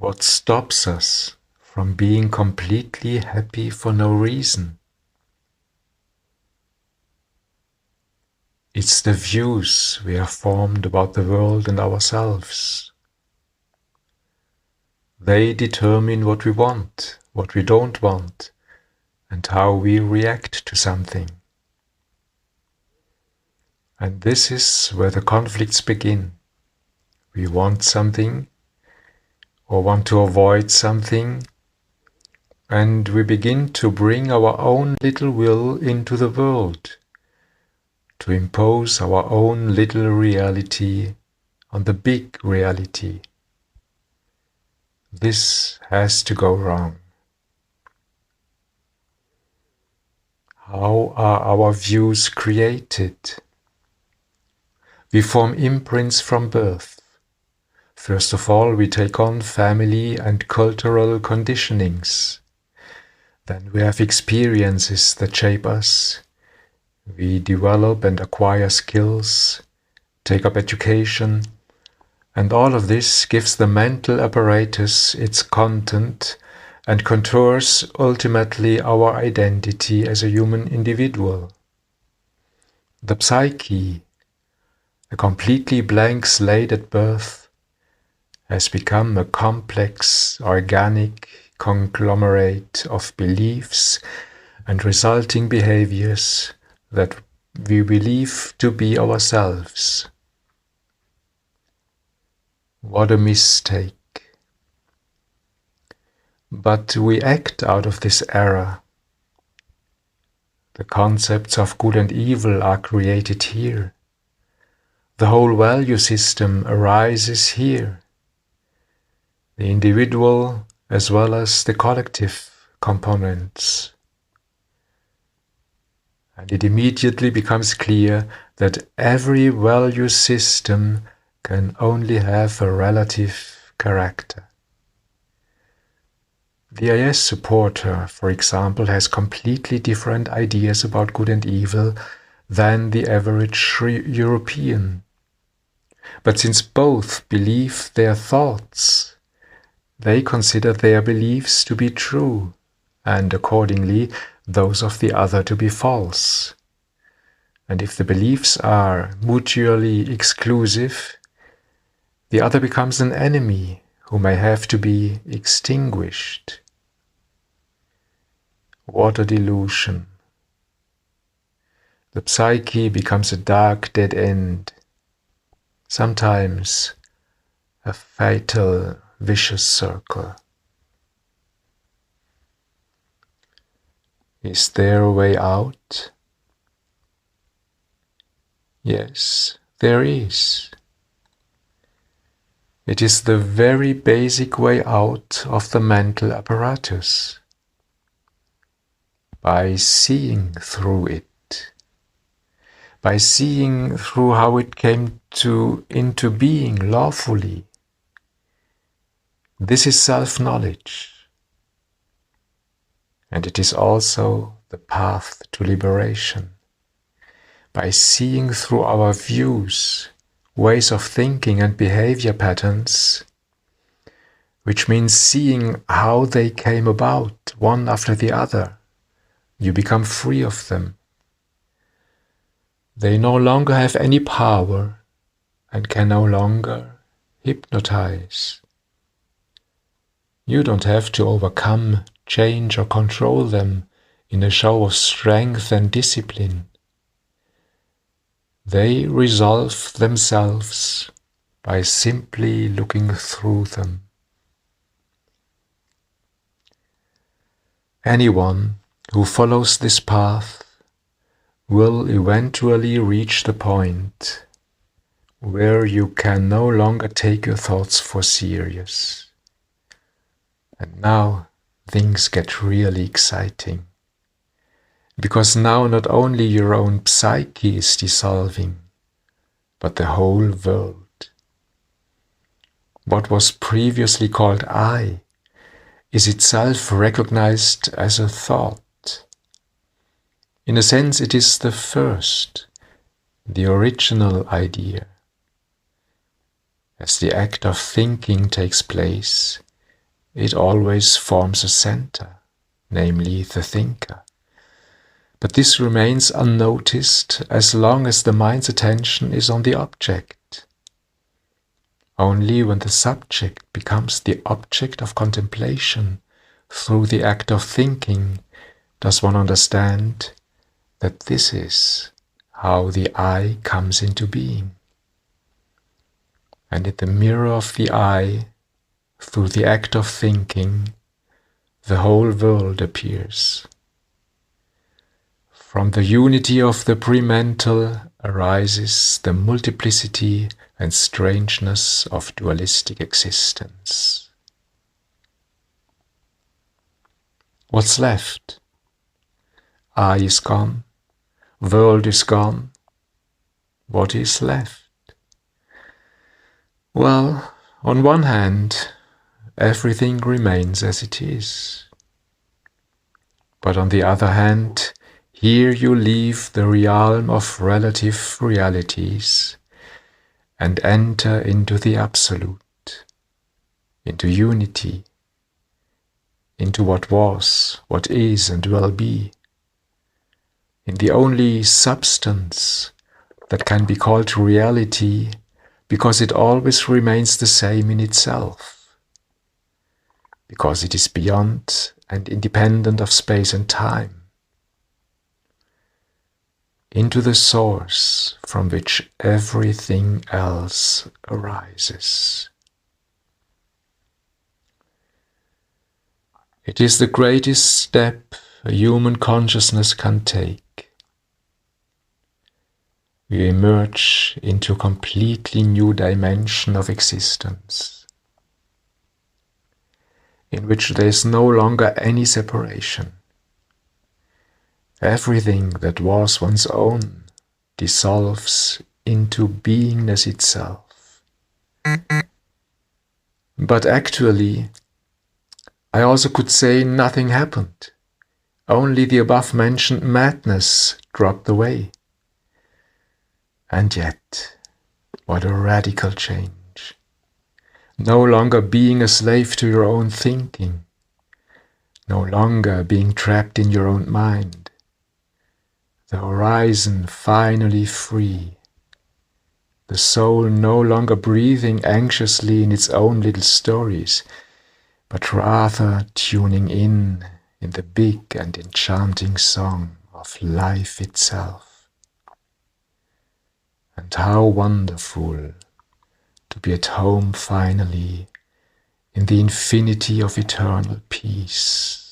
What stops us from being completely happy for no reason? It's the views we have formed about the world and ourselves. They determine what we want, what we don't want, and how we react to something. And this is where the conflicts begin. We want something, or want to avoid something, and we begin to bring our own little will into the world, to impose our own little reality on the big reality. This has to go wrong. How are our views created? We form imprints from birth. First of all, we take on family and cultural conditionings. Then we have experiences that shape us. We develop and acquire skills, take up education, and all of this gives the mental apparatus its content and contours ultimately our identity as a human individual. The psyche, a completely blank slate at birth, has become a complex, organic conglomerate of beliefs and resulting behaviors that we believe to be ourselves. What a mistake. But we act out of this error. The concepts of good and evil are created here. The whole value system arises here. The individual as well as the collective components. And it immediately becomes clear that every value system can only have a relative character. The IS supporter, for example, has completely different ideas about good and evil than the average European. But since both believe their thoughts, they consider their beliefs to be true, and accordingly those of the other to be false. And if the beliefs are mutually exclusive, the other becomes an enemy who may have to be extinguished. What a delusion. The psyche becomes a dark dead end, sometimes a fatal vicious circle. Is there a way out? Yes, there is. It is the very basic way out of the mental apparatus. By seeing through it. By seeing through how it came into being lawfully. This is self-knowledge. And it is also the path to liberation. By seeing through our views, ways of thinking and behavior patterns, which means seeing how they came about one after the other, you become free of them. They no longer have any power and can no longer hypnotize. You don't have to overcome, change or control them in a show of strength and discipline. They resolve themselves by simply looking through them. Anyone who follows this path will eventually reach the point where you can no longer take your thoughts for serious. And now things get really exciting. Because now not only your own psyche is dissolving, but the whole world. What was previously called I is itself recognized as a thought. In a sense, it is the first, the original idea. As the act of thinking takes place, it always forms a center, namely the thinker. But this remains unnoticed as long as the mind's attention is on the object. Only when the subject becomes the object of contemplation through the act of thinking does one understand that this is how the I comes into being. And in the mirror of the I, through the act of thinking, the whole world appears. From the unity of the pre-mental arises the multiplicity and strangeness of dualistic existence. What's left? I is gone, world is gone. What is left? Well, on one hand, everything remains as it is. But on the other hand, here you leave the realm of relative realities and enter into the Absolute, into unity, into what was, what is and will be, in the only substance that can be called reality because it always remains the same in itself, because it is beyond and independent of space and time, into the source from which everything else arises. It is the greatest step a human consciousness can take. We emerge into a completely new dimension of existence, in which there is no longer any separation. Everything that was one's own dissolves into beingness itself. But actually, I also could say nothing happened. Only the above-mentioned madness dropped away. And yet, what a radical change. No longer being a slave to your own thinking. No longer being trapped in your own mind. The horizon finally free. The soul no longer breathing anxiously in its own little stories, but rather tuning in the big and enchanting song of life itself. And how wonderful to be at home finally in the infinity of eternal peace.